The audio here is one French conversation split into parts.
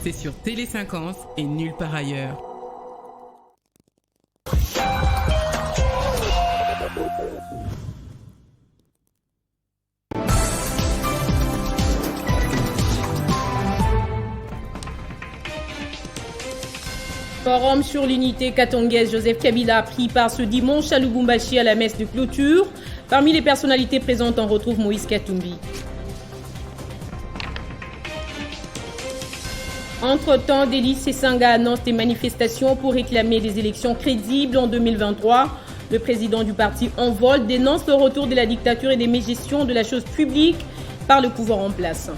c'est sur Télé 50 et nulle part ailleurs. Forum sur l'unité katongaise, Joseph Kabila a pris part ce dimanche à Lubumbashi à la messe de clôture. Parmi les personnalités présentes, on retrouve Moïse Katumbi. Entre-temps, Delis Sesanga annonce des manifestations pour réclamer des élections crédibles en 2023. Le président du parti Envol dénonce le retour de la dictature et des mégestions de la chose publique par le pouvoir en place.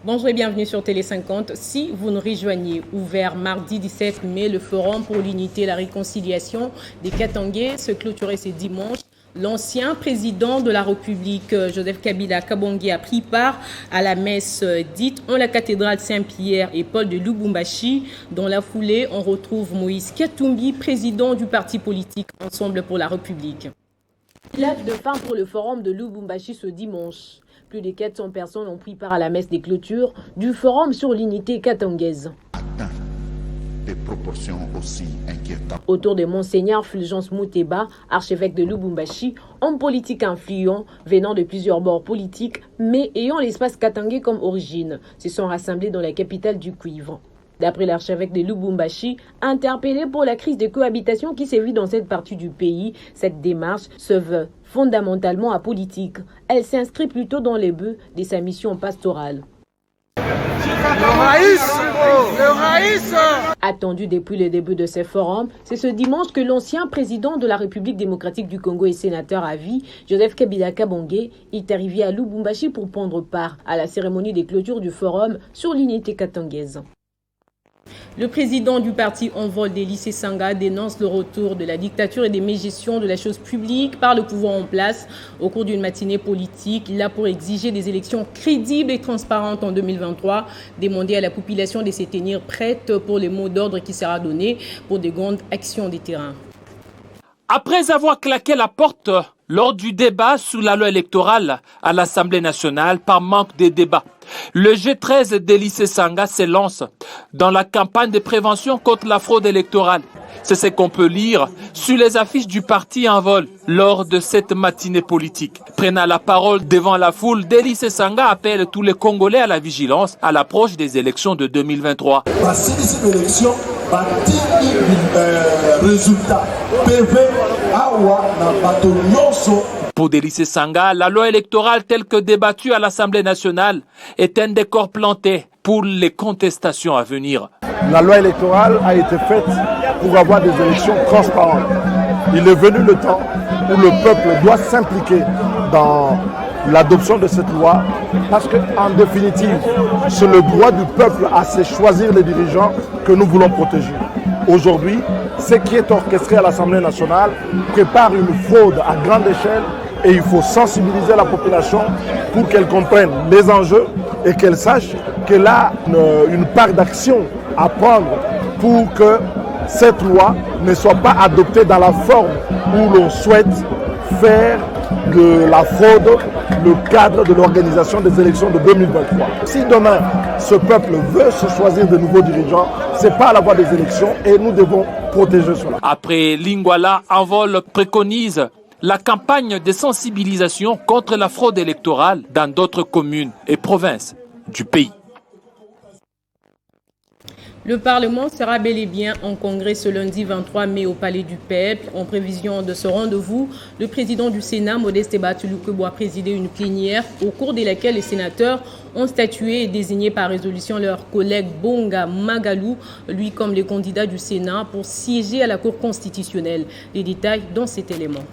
Bonjour et bienvenue sur Télé 50. Si vous nous rejoignez, ouvert mardi 17 mai, le Forum pour l'unité et la réconciliation des Katangais se clôturait ce dimanche. L'ancien président de la République, Joseph Kabila Kabange, a pris part à la messe dite en la cathédrale Saint-Pierre et Paul de Lubumbashi. Dans la foulée, on retrouve Moïse Katumbi, président du parti politique Ensemble pour la République. Lève de fin pour le Forum de Lubumbashi ce dimanche. Plus de 400 personnes ont pris part à la messe des clôtures du Forum sur l'unité katangaise. Des proportions aussi inquiétantes. Autour de Monseigneur Fulgence Mouteba, archevêque de Lubumbashi, homme politique influent, venant de plusieurs bords politiques, mais ayant l'espace katangais comme origine, se sont rassemblés dans la capitale du cuivre. D'après l'archevêque de Lubumbashi, interpellé pour la crise de cohabitation qui sévit dans cette partie du pays, cette démarche se veut fondamentalement apolitique. Elle s'inscrit plutôt dans les buts de sa mission pastorale. Attendu depuis le début de ces forums, c'est ce dimanche que l'ancien président de la République démocratique du Congo et sénateur à vie, Joseph Kabila Kabange, est arrivé à Lubumbashi pour prendre part à la cérémonie des clôtures du forum sur l'unité katangaise. Le président du parti Envol, Delis Sesanga, dénonce le retour de la dictature et des mégestions de la chose publique par le pouvoir en place. Au cours d'une matinée politique, il a pour exiger des élections crédibles et transparentes en 2023, demander à la population de se tenir prête pour les mots d'ordre qui sera donné pour de grandes actions des terrains. Après avoir claqué la porte lors du débat sous la loi électorale à l'Assemblée nationale par manque de débat, le G13 Delis Sesanga se lance dans la campagne de prévention contre la fraude électorale. C'est ce qu'on peut lire sur les affiches du parti Envol lors de cette matinée politique. Prenant la parole devant la foule, Delis Sesanga appelle tous les Congolais à la vigilance à l'approche des élections de 2023. Pour Delis Sesanga, la loi électorale telle que débattue à l'Assemblée nationale est un décor planté pour les contestations à venir. La loi électorale a été faite pour avoir des élections transparentes. Il est venu le temps où le peuple doit s'impliquer dans l'adoption de cette loi parce qu'en définitive, c'est le droit du peuple à se choisir les dirigeants que nous voulons protéger. Aujourd'hui, ce qui est orchestré à l'Assemblée nationale prépare une fraude à grande échelle et il faut sensibiliser la population pour qu'elle comprenne les enjeux et qu'elle sache qu'elle a une part d'action à prendre pour que cette loi ne soit pas adoptée dans la forme où l'on souhaite faire de la fraude le cadre de l'organisation des élections de 2023. Si demain, ce peuple veut se choisir de nouveaux dirigeants, c'est pas à la voie des élections et nous devons protéger cela. Après Lingwala, Envol préconise la campagne de sensibilisation contre la fraude électorale dans d'autres communes et provinces du pays. Le Parlement sera bel et bien en congrès ce lundi 23 mai au Palais du Peuple. En prévision de ce rendez-vous, le président du Sénat, Modeste Batulukwebo, a présidé une plénière au cours de laquelle les sénateurs ont statué et désigné par résolution leur collègue Bonga Magalou, lui comme les candidats du Sénat, pour siéger à la Cour constitutionnelle. Les détails dans cet élément.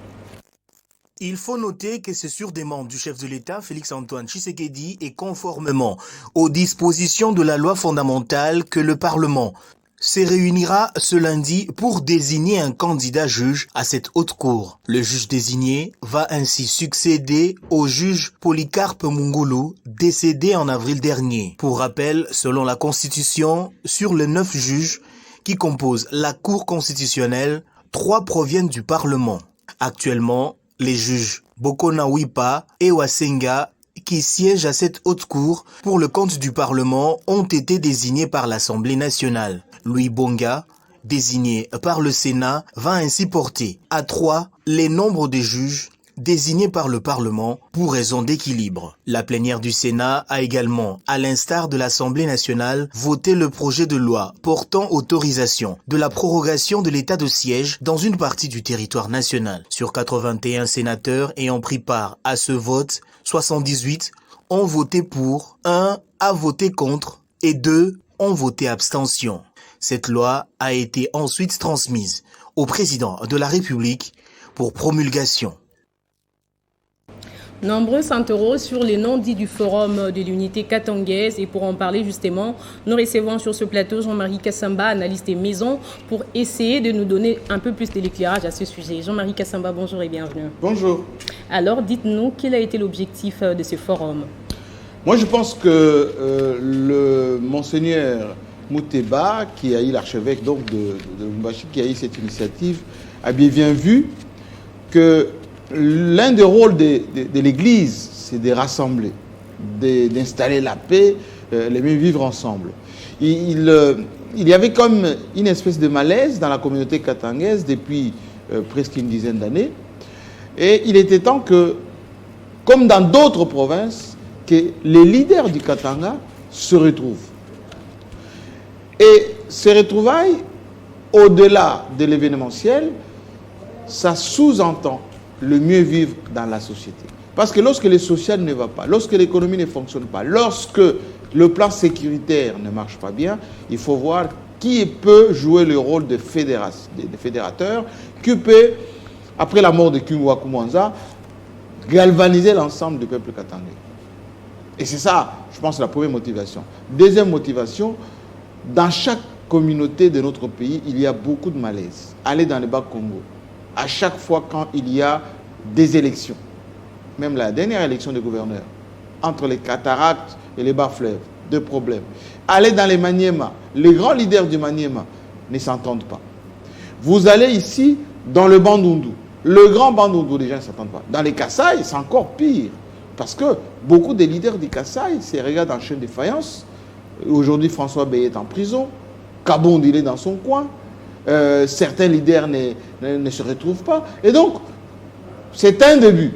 Il faut noter que c'est sur demande du chef de l'État, Félix-Antoine Tshisekedi, et conformément aux dispositions de la loi fondamentale que le Parlement se réunira ce lundi pour désigner un candidat juge à cette haute cour. Le juge désigné va ainsi succéder au juge Polycarpe Mungulu, décédé en avril dernier. Pour rappel, selon la Constitution, sur les 9 juges qui composent la Cour constitutionnelle, 3 proviennent du Parlement. Actuellement, les juges Bokona Wipa et Wasenga qui siègent à cette haute cour pour le compte du Parlement ont été désignés par l'Assemblée nationale. Louis Bonga, désigné par le Sénat, va ainsi porter à 3 les nombres des juges désignés par le Parlement pour raison d'équilibre. La plénière du Sénat a également, à l'instar de l'Assemblée nationale, voté le projet de loi portant autorisation de la prorogation de l'état de siège dans une partie du territoire national. Sur 81 sénateurs ayant pris part à ce vote, 78 ont voté pour, 1 a voté contre et 2 ont voté abstention. Cette loi a été ensuite transmise au président de la République pour promulgation. Nombreux s'interrogent sur les noms dits du Forum de l'unité katangaise et pour en parler justement, nous recevons sur ce plateau Jean-Marie Kassamba, analyste des maisons, pour essayer de nous donner un peu plus de l'éclairage à ce sujet. Jean-Marie Kassamba, bonjour et bienvenue. Bonjour. Alors dites-nous, quel a été l'objectif de ce forum? Moi je pense que le monseigneur Mouteba, qui a eu l'archevêque donc de Lubumbashi, qui a eu cette initiative, a bien vu que l'un des rôles de l'Église, c'est de rassembler, d'installer la paix, les mieux vivre ensemble. Il y avait comme une espèce de malaise dans la communauté katangaise depuis presque une dizaine d'années. Et il était temps que, comme dans d'autres provinces, que les leaders du Katanga se retrouvent. Et ces retrouvailles, au-delà de l'événementiel, ça sous-entend le mieux vivre dans la société. Parce que lorsque le social ne va pas, lorsque l'économie ne fonctionne pas, lorsque le plan sécuritaire ne marche pas bien, il faut voir qui peut jouer le rôle de fédérateur, qui peut, après la mort de Kimwaku Mwanza, galvaniser l'ensemble du peuple katangais. Et c'est ça, je pense, la première motivation. Deuxième motivation, dans chaque communauté de notre pays, il y a beaucoup de malaise. Allez dans le Bas-Congo. À chaque fois quand il y a des élections, même la dernière élection de gouverneur, entre les cataractes et les bas-fleuves, deux problèmes. Allez dans les Maniema, les grands leaders du Maniema ne s'entendent pas. Vous allez ici dans le Bandundu, le grand Bandundu, les gens ne s'entendent pas. Dans les Kasaï, c'est encore pire, parce que beaucoup des leaders du Kasaï se regardent en chaîne de faïence. Aujourd'hui, François Beye est en prison, Kabound, il est dans son coin. Certains leaders ne se retrouvent pas. Et donc, c'est un début.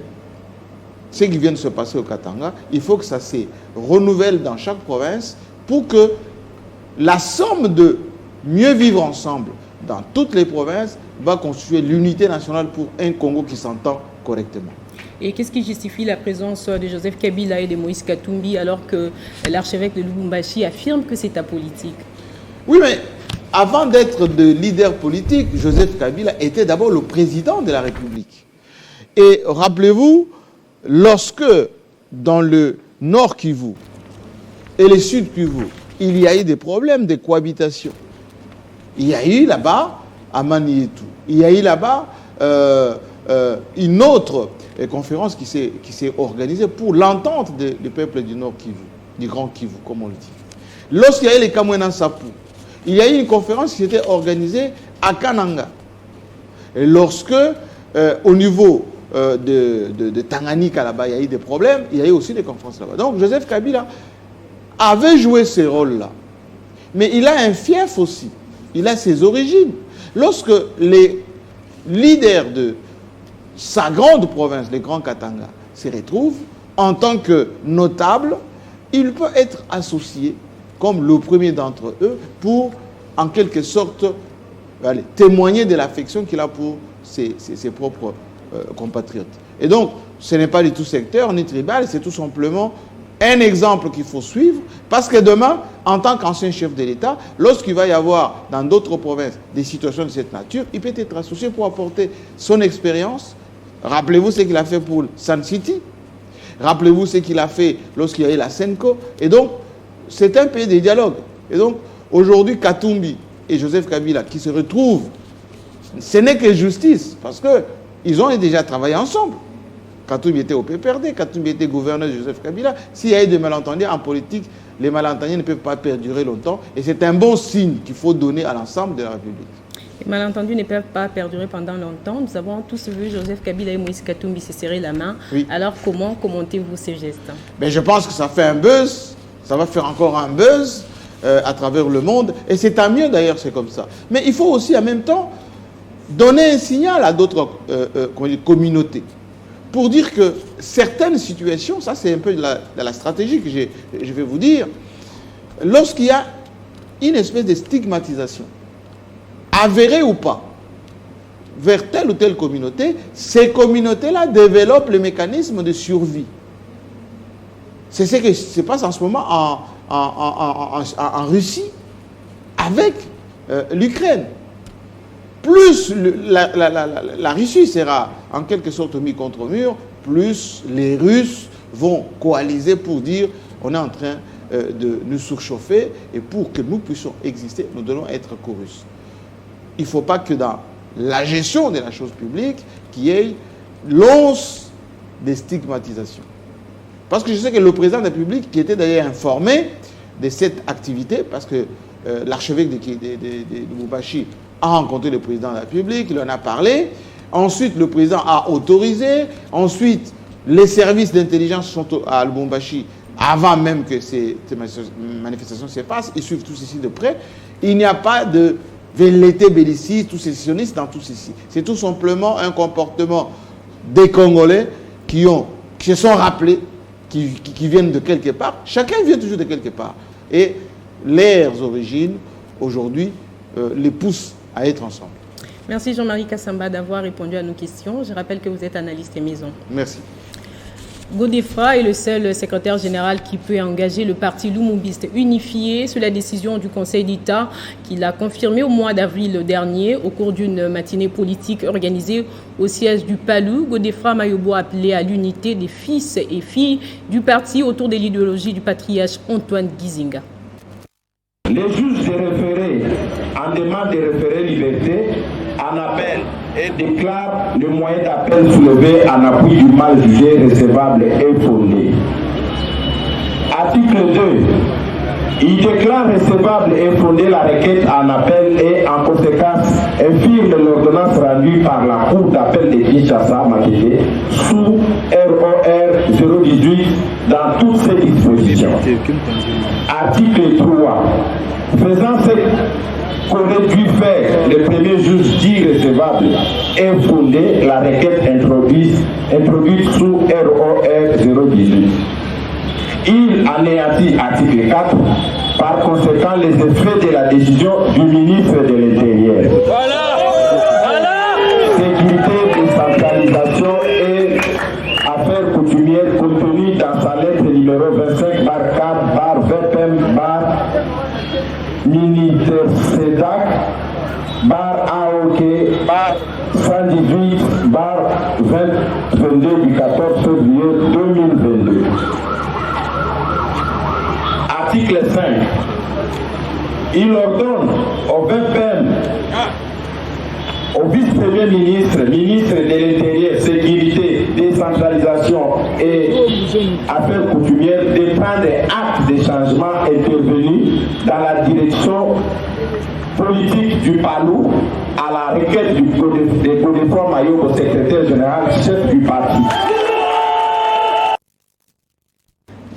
Ce qui vient de se passer au Katanga, il faut que ça se renouvelle dans chaque province pour que la somme de mieux vivre ensemble dans toutes les provinces va constituer l'unité nationale pour un Congo qui s'entend correctement. Et qu'est-ce qui justifie la présence de Joseph Kabila et de Moïse Katumbi alors que l'archevêque de Lubumbashi affirme que c'est apolitique? Oui, mais avant d'être de leader politique, Joseph Kabila était d'abord le président de la République. Et rappelez-vous, lorsque dans le nord Kivu et le sud Kivu, il y a eu des problèmes de cohabitation. Il y a eu là-bas à Manietou, il y a eu là-bas une autre conférence qui s'est organisée pour l'entente du peuple du nord Kivu, du grand Kivu, comme on le dit. Lorsqu'il y a eu les Kamwena Sapu, il y a eu une conférence qui s'était organisée à Kananga. Et lorsque, au niveau de Tanganyika, là-bas, il y a eu des problèmes, il y a eu aussi des conférences là-bas. Donc, Joseph Kabila avait joué ce rôle-là. Mais il a un fief aussi. Il a ses origines. Lorsque les leaders de sa grande province, les grands Katanga, se retrouvent, en tant que notables, il peut être associé comme le premier d'entre eux, pour, en quelque sorte, témoigner de l'affection qu'il a pour ses propres compatriotes. Et donc, ce n'est pas du tout secteur ni tribal, c'est tout simplement un exemple qu'il faut suivre, parce que demain, en tant qu'ancien chef de l'État, lorsqu'il va y avoir dans d'autres provinces des situations de cette nature, il peut être associé pour apporter son expérience. Rappelez-vous ce qu'il a fait pour Sun City, rappelez-vous ce qu'il a fait lorsqu'il y a eu la Senko, et donc, c'est un pays de dialogue. Et donc, aujourd'hui, Katumbi et Joseph Kabila qui se retrouvent, ce n'est que justice, parce qu'ils ont déjà travaillé ensemble. Katumbi était au PPRD, Katumbi était gouverneur de Joseph Kabila. S'il y a eu des malentendus en politique, les malentendus ne peuvent pas perdurer longtemps. Et c'est un bon signe qu'il faut donner à l'ensemble de la République. Les malentendus ne peuvent pas perdurer pendant longtemps. Nous avons tous vu Joseph Kabila et Moïse Katumbi se serrer la main. Oui. Alors comment commentez-vous ces gestes? Mais je pense que ça fait un buzz, ça va faire encore un buzz à travers le monde. Et c'est tant mieux d'ailleurs, c'est comme ça. Mais il faut aussi en même temps donner un signal à d'autres communautés pour dire que certaines situations, ça c'est un peu de la stratégie que je vais vous dire, lorsqu'il y a une espèce de stigmatisation, avérée ou pas, vers telle ou telle communauté, ces communautés-là développent le mécanisme de survie. C'est ce qui se passe en ce moment en Russie avec l'Ukraine. Plus la Russie sera en quelque sorte mise contre mur, plus les Russes vont coaliser pour dire on est en train de nous surchauffer et pour que nous puissions exister, nous devons être co-russes. Il ne faut pas que dans la gestion de la chose publique, qu'il y ait l'once des stigmatisations. Parce que je sais que le président de la République, qui était d'ailleurs informé de cette activité, parce que l'archevêque de Lubumbashi a rencontré le président de la République, il en a parlé. Ensuite, le président a autorisé. Ensuite, les services d'intelligence sont à Lubumbashi avant même que ces manifestations se passent. Ils suivent tout ceci de près. Il n'y a pas de velléité belliciste ou sécessionniste dans tout ceci. C'est tout simplement un comportement des Congolais qui se sont rappelés, qui viennent de quelque part. Chacun vient toujours de quelque part. Et leurs origines, aujourd'hui, les poussent à être ensemble. Merci Jean-Marie Kassamba d'avoir répondu à nos questions. Je rappelle que vous êtes analyste maison. Merci. Godefra est le seul secrétaire général qui peut engager le parti Lumumbiste unifié sur la décision du Conseil d'État qu'il a confirmée au mois d'avril dernier au cours d'une matinée politique organisée au siège du PALU. Godefra Mayobo a appelé à l'unité des fils et filles du parti autour de l'idéologie du patriarche Antoine Gizinga. Les juges de référé en demande de référé liberté en appel et déclarent le moyen d'appel soulevé en appui du mal jugé recevable et fondé. Article 2. Il déclare recevable et fondé la requête en appel et en conséquence infirme l'ordonnance rendue par la Cour d'appel de Kinshasa Makete sous ROR 018 dans toutes ses dispositions. Article 3. Faisant ce qu'aurait dû faire le premier juge dit recevable et fondé la requête introduite sous ROR 018. Il anéantit article 4, par conséquent les effets de la décision du ministre de l'Intérieur. Sécurité, décentralisation et affaires coutumières contenues dans sa lettre numéro 25/4/VPM/Minitercedac AOK 118 2022 du 14 février 2022. Article 5. Il ordonne au VPM, au vice-premier ministre, ministre de l'Intérieur, Sécurité, Décentralisation et Affaires coutumières de prendre acte des changements intervenus dans la direction politique du PALU à la requête de Godefra Mayobo, secrétaire général, chef du parti.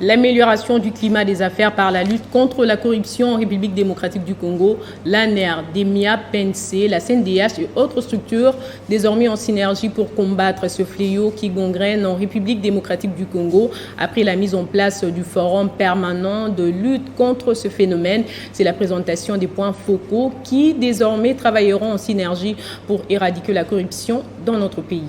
L'amélioration du climat des affaires par la lutte contre la corruption en République démocratique du Congo, l'ANER, DEMIA, PNC, la CNDH et autres structures désormais en synergie pour combattre ce fléau qui gangrène en République démocratique du Congo après la mise en place du forum permanent de lutte contre ce phénomène. C'est la présentation des points focaux qui désormais travailleront en synergie pour éradiquer la corruption dans notre pays.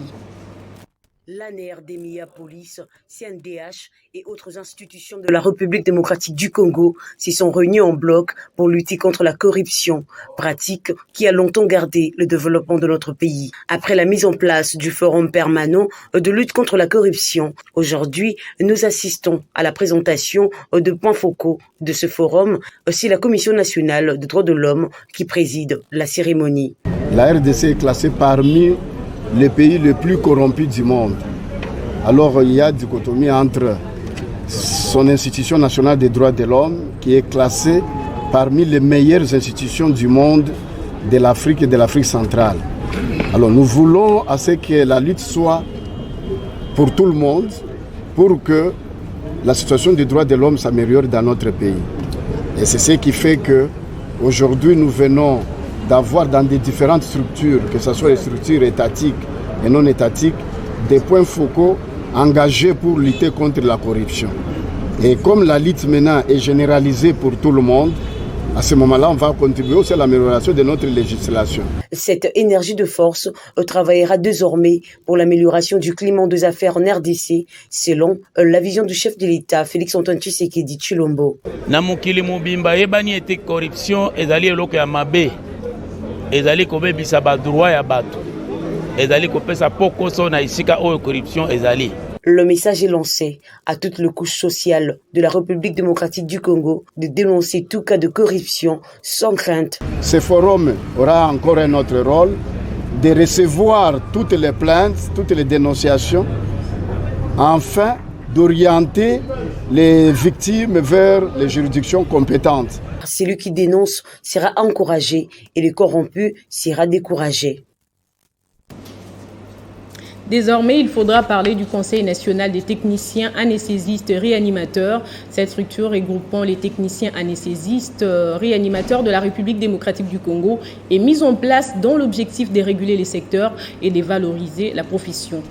L'ANER, DEMIA, Police, CNDH et autres institutions de la République démocratique du Congo s'y sont réunis en bloc pour lutter contre la corruption, pratique qui a longtemps gardé le développement de notre pays. Après la mise en place du forum permanent de lutte contre la corruption, aujourd'hui, nous assistons à la présentation de points focaux de ce forum. C'est la Commission nationale des droits de l'homme qui préside la cérémonie. La RDC est classée parmi les pays les plus corrompus du monde. Alors il y a dichotomie entre son institution nationale des droits de l'homme qui est classée parmi les meilleures institutions du monde de l'Afrique et de l'Afrique centrale. Alors nous voulons à ce que la lutte soit pour tout le monde, pour que la situation des droits de l'homme s'améliore dans notre pays. Et c'est ce qui fait qu'aujourd'hui nous venons d'avoir dans des différentes structures, que ce soit les structures étatiques et non étatiques, des points focaux engagés pour lutter contre la corruption. Et comme la lutte maintenant est généralisée pour tout le monde, à ce moment-là, on va contribuer aussi à l'amélioration de notre législation. Cette énergie de force travaillera désormais pour l'amélioration du climat des affaires en RDC, selon la vision du chef de l'État, Félix-Antoine Tshisekedi Tshilombo. Na mokili mobimba yebani ete corruption ezali eloko ya mabe, ezali kobebisa ba droit ya bato, ezali kopesa pokoso na isika oyo corruption ezali. Le message est lancé à toutes les couches sociales de la République démocratique du Congo de dénoncer tout cas de corruption sans crainte. Ce forum aura encore un autre rôle de recevoir toutes les plaintes, toutes les dénonciations, afin d'orienter les victimes vers les juridictions compétentes. Celui qui dénonce sera encouragé et le corrompu sera découragé. Désormais, il faudra parler du Conseil national des techniciens anesthésistes réanimateurs. Cette structure regroupant les techniciens anesthésistes réanimateurs de la République démocratique du Congo est mise en place dans l'objectif de réguler les secteurs et de valoriser la profession.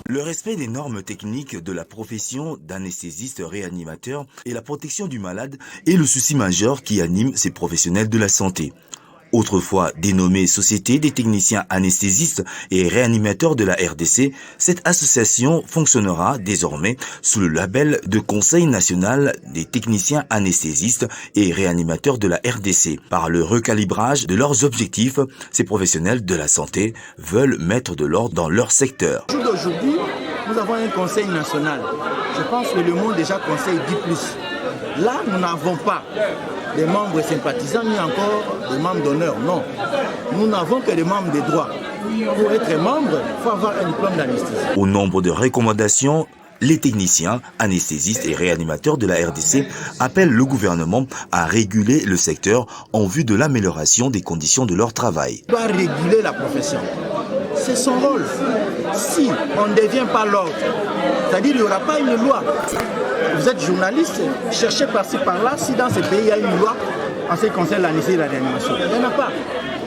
Le respect des normes techniques de la profession d'anesthésiste réanimateur et la protection du malade est le souci majeur qui anime ces professionnels de la santé. Autrefois dénommée Société des techniciens anesthésistes et réanimateurs de la RDC, cette association fonctionnera désormais sous le label de Conseil national des techniciens anesthésistes et réanimateurs de la RDC. Par le recalibrage de leurs objectifs, ces professionnels de la santé veulent mettre de l'ordre dans leur secteur. Aujourd'hui, nous avons un conseil national. Je pense que le monde déjà conseil dit plus. Là, nous n'avons pas des membres sympathisants ni encore des membres d'honneur. Non. Nous n'avons que des membres de droit. Pour être membre, il faut avoir un diplôme d'anesthésie. Au nombre de recommandations, les techniciens, anesthésistes et réanimateurs de la RDC appellent le gouvernement à réguler le secteur en vue de l'amélioration des conditions de leur travail. Il doit réguler la profession. C'est son rôle. Si on ne devient pas l'ordre, c'est-à-dire qu'il n'y aura pas une loi. Vous êtes journaliste, cherchez par-ci par-là si dans ce pays il y a une loi en ce qui concerne l'anesthésie et la réanimation. Il n'y en a pas.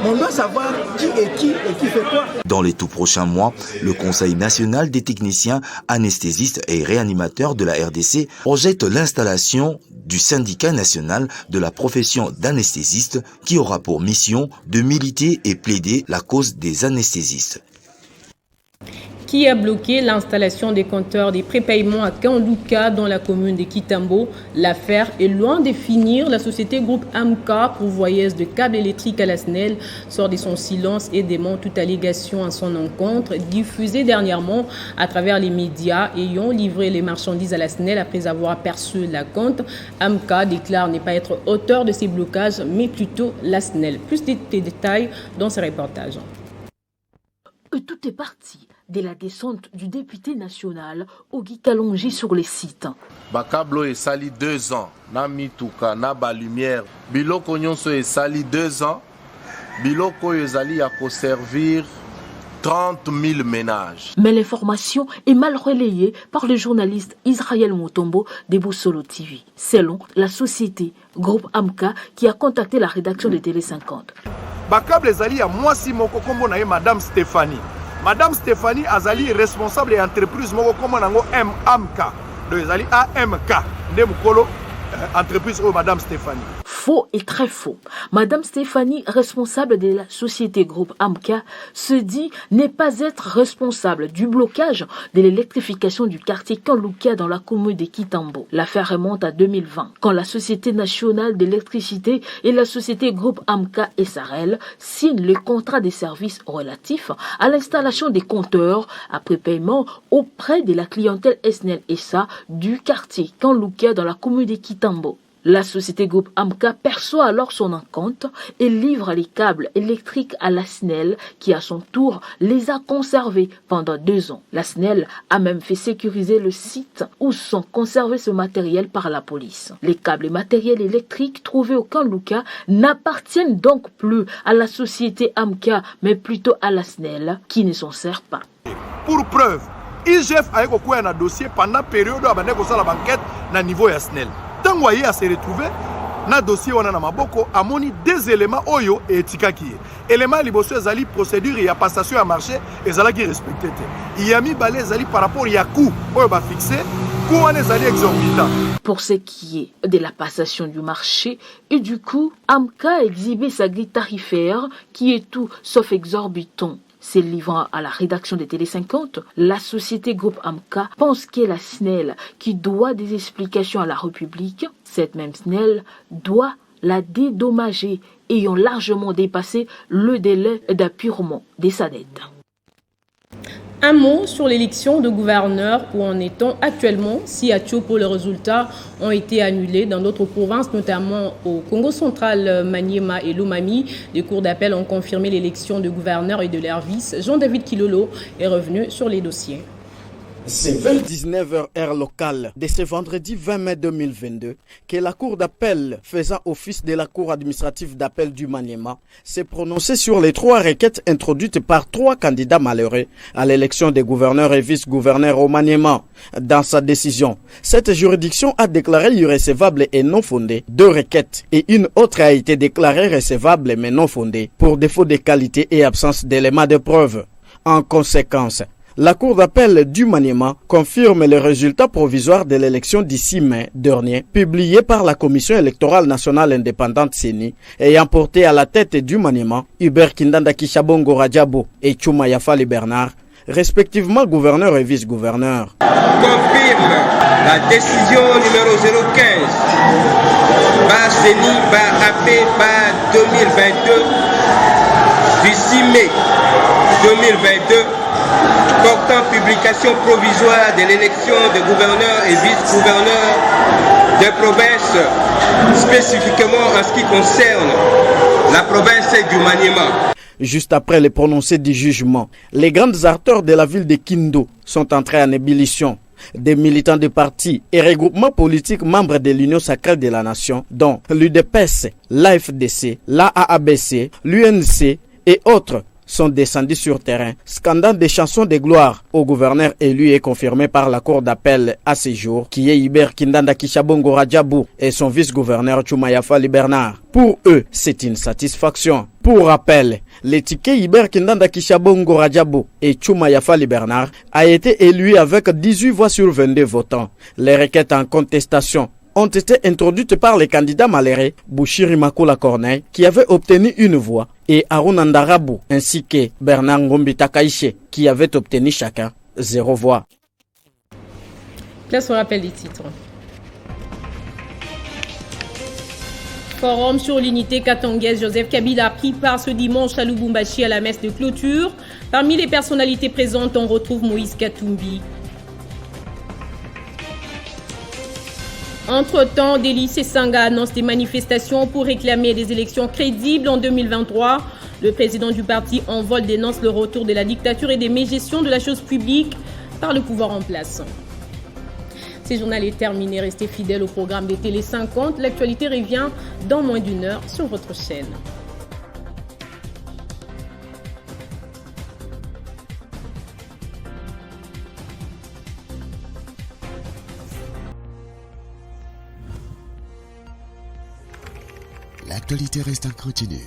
On doit savoir qui fait quoi. Dans les tout prochains mois, le Conseil national des techniciens anesthésistes et réanimateurs de la RDC projette l'installation du syndicat national de la profession d'anesthésiste qui aura pour mission de militer et plaider la cause des anesthésistes. Qui a bloqué l'installation des compteurs des prépaiements à Kanduka dans la commune de Kitambo. L'affaire est loin de finir. La société groupe Amka, pourvoyeuse de câbles électriques à la SNEL, sort de son silence et dément toute allégation à son encontre, diffusée dernièrement à travers les médias ayant livré les marchandises à la SNEL après avoir perçu la compte. Amka déclare ne pas être auteur de ces blocages, mais plutôt la SNEL. Plus de détails dans ce reportage. Tout est parti de la descente du député national Ogi Kalonji sur les sites. Bakablo est sali 2 ans. Na mituka, na ba lumière. Biloko nyonso est sali 2 ans. Biloko ezali ya ko servir 30 000 ménages. Mais l'information est mal relayée par le journaliste Israël Mutombo de Boussolo TV. Selon la société Groupe Amka qui a contacté la rédaction de Télé 50. Bakable ezali ya mwasi moko kombo na ye Madame Stéphanie. Madame Stéphanie azali responsable et entreprise moko kombo nango Amka. Donc ezali AMK. Nde mukolo entreprise ou Madame Stéphanie. Faux et très faux. Madame Stéphanie, responsable de la société groupe Amka, se dit ne pas être responsable du blocage de l'électrification du quartier Kanluka dans la commune de Kitambo. L'affaire remonte à 2020, quand la Société nationale d'électricité et la société groupe Amka SRL signent le contrat de services relatifs à l'installation des compteurs après paiement auprès de la clientèle SNEL SA du quartier Kanluka dans la commune de Kitambo. La société groupe Amka perçoit alors son acompte et livre les câbles électriques à la SNEL qui à son tour les a conservés pendant 2 ans. La SNEL a même fait sécuriser le site où sont conservés ce matériel par la police. Les câbles et matériels électriques trouvés au camp Luka n'appartiennent donc plus à la société Amka mais plutôt à la SNEL qui ne s'en sert pas. Pour preuve, IGF a eu un dossier pendant la période où il y a la banquette na niveau ya SNEL. Tant que a se retrouvé na dossier wana na maboko amoni 2 éléments oyo et etikaki. Élément liboso ezali procédure ya passation à marché ezalaki respecté te. Il y a mis balé ezali par rapport ya coût oyo ba fixé, coût wana ezali exorbitant. Pour ce qui est de la passation du marché et du coup, Amka a exhibé sa grille tarifaire qui est tout sauf exorbitant. S'élivrant à la rédaction de Télé 50, la société groupe Amka pense que la SNEL qui doit des explications à la République, cette même SNEL doit la dédommager, ayant largement dépassé le délai d'appurement de sa dette. Un mot sur l'élection de gouverneur, où en est-on actuellement? Si à Tchopo, les résultats ont été annulés dans d'autres provinces, notamment au Congo central, Maniema et Lomami. Les cours d'appel ont confirmé l'élection de gouverneur et de leur vice. Jean-David Kilolo est revenu sur les dossiers. C'est vers 19h heure locale de ce vendredi 20 mai 2022 que la cour d'appel faisant office de la cour administrative d'appel du Maniema s'est prononcée sur les 3 requêtes introduites par 3 candidats malheureux à l'élection des gouverneurs et vice-gouverneurs au Maniema. Dans sa décision, cette juridiction a déclaré irrecevable et non fondée 2 requêtes et une autre a été déclarée recevable mais non fondée pour défaut de qualité et absence d'éléments de preuve. En conséquence, la Cour d'appel du Maniema confirme les résultats provisoires de l'élection du 6 mai dernier, publié par la Commission électorale nationale indépendante CENI, ayant porté à la tête du Maniema Hubert Kindanda Kishabongo Radjabo et Tchouma Yafali Bernard, respectivement gouverneur et vice-gouverneur. Confirme la décision numéro 015 par CENI, par AP, par 2022, du 6 mai 2022, portant publication provisoire de l'élection des gouverneurs et vice-gouverneurs des provinces, spécifiquement en ce qui concerne la province du Maniema. Juste après le prononcé du jugement, les grandes artères de la ville de Kindo sont entrées en ébullition. Des militants de partis et regroupements politiques membres de l'Union sacrée de la nation, dont l'UDPS, l'AFDC, l'AABC, l'UNC et autres, sont descendus sur terrain, scandant des chansons de gloire au gouverneur élu et confirmé par la cour d'appel à ce jour, qui est Hubert Kindanda Kishabongo Radjabou et son vice-gouverneur Tchouma Yafali Bernard. Pour eux, c'est une satisfaction. Pour rappel, les tickets Hubert Kindanda Kishabongo Radjabou et Tchouma Yafali Bernard a été élu avec 18 voix sur 22 votants. Les requêtes en contestation ont été introduites par les candidats malheureux Bouchiri Makula Corneille qui avait obtenu 1 voix et Aruna Ndarabou ainsi que Bernard Ngombi Takaïche qui avait obtenu chacun 0 voix. Place au rappel des titres. Forum sur l'unité katangaise, Joseph Kabila a pris part ce dimanche à Lubumbashi à la messe de clôture. Parmi les personnalités présentes, on retrouve Moïse Katumbi. Entre-temps, Délice Sanga annonce des manifestations pour réclamer des élections crédibles en 2023. Le président du parti En Vol dénonce le retour de la dictature et des mégestions de la chose publique par le pouvoir en place. Ce journal est terminé. Restez fidèles au programme de Télé 50. L'actualité revient dans moins d'1 heure sur votre chaîne. L'actualité reste en continu.